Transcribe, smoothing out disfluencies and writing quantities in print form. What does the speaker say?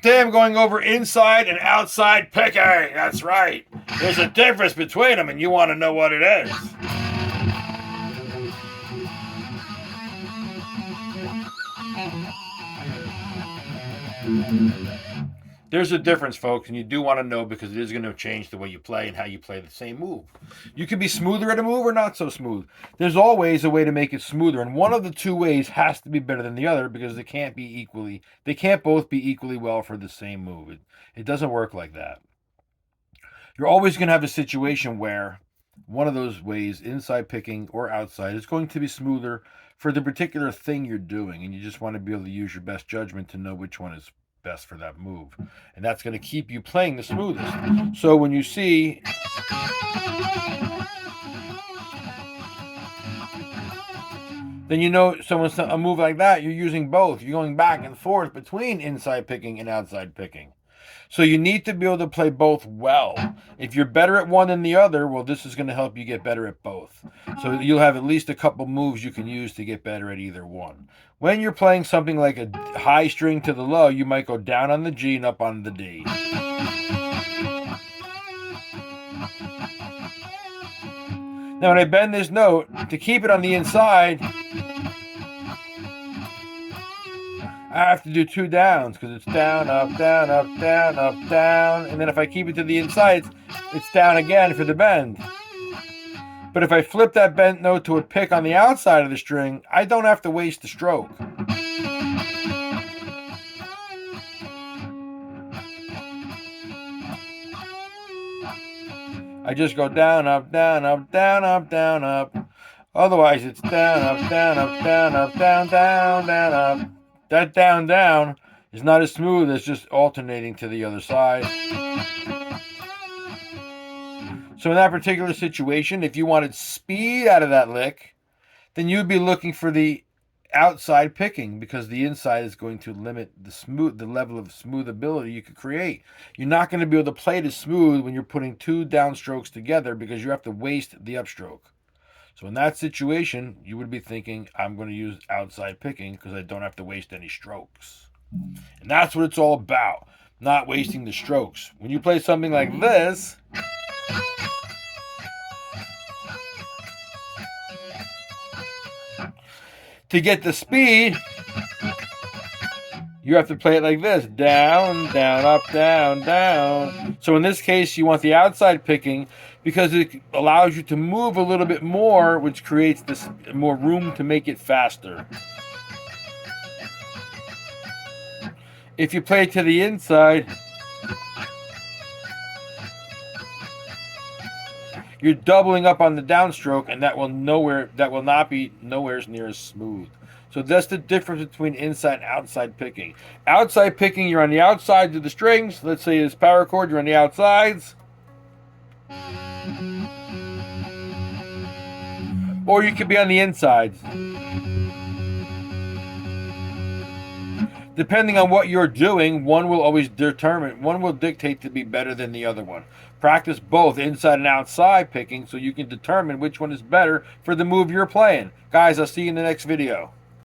Today I'm going over inside and outside picking. That's right. There's a difference between them, and you want to know what it is. There's a difference, folks, and you do want to know because it is going to change the way you play and how you play the same move. You can be smoother at a move or not so smooth. There's always a way to make it smoother, and one of the two ways has to be better than the other because they can't both be equally well for the same move. It doesn't work like that. You're always going to have a situation where one of those ways, inside picking or outside, is going to be smoother for the particular thing you're doing, and you just want to be able to use your best judgment to know which one is best for that move, and that's going to keep you playing the smoothest. So when you see then you know someone's a move like that, you're using both. You're going back and forth between inside picking and outside picking. So you need to be able to play both well. If you're better at one than the other, well, this is going to help you get better at both. So you'll have at least a couple moves you can use to get better at either one. When you're playing something like a high string to the low, you might go down on the G and up on the D. Now when I bend this note, to keep it on the inside, I have to do two downs because it's down, up, down, up, down, up, down. And then if I keep it to the inside, it's down again for the bend. But if I flip that bent note to a pick on the outside of the string, I don't have to waste the stroke. I just go down, up, down, up, down, up, down, up. Otherwise, it's down, up, down, up, down, up, down, down, down, up. That down, down is not as smooth as just alternating to the other side. So in that particular situation, if you wanted speed out of that lick, then you'd be looking for the outside picking because the inside is going to limit the level of smoothability you could create. You're not going to be able to play it as smooth when you're putting two downstrokes together because you have to waste the upstroke. So in that situation, you would be thinking, I'm going to use outside picking because I don't have to waste any strokes. And that's what it's all about, not wasting the strokes. When you play something like this, to get the speed, you have to play it like this. Down, down, up, down, down. So in this case, you want the outside picking because it allows you to move a little bit more, which creates this more room to make it faster. If you play it to the inside, you're doubling up on the downstroke, and that will not be nowhere near as smooth. So that's the difference between inside and outside picking. Outside picking, you're on the outsides of the strings. Let's say this power chord, you're on the outsides. Or you could be on the insides. Depending on what you're doing, one will dictate to be better than the other one. Practice both inside and outside picking so you can determine which one is better for the move you're playing. Guys, I'll see you in the next video.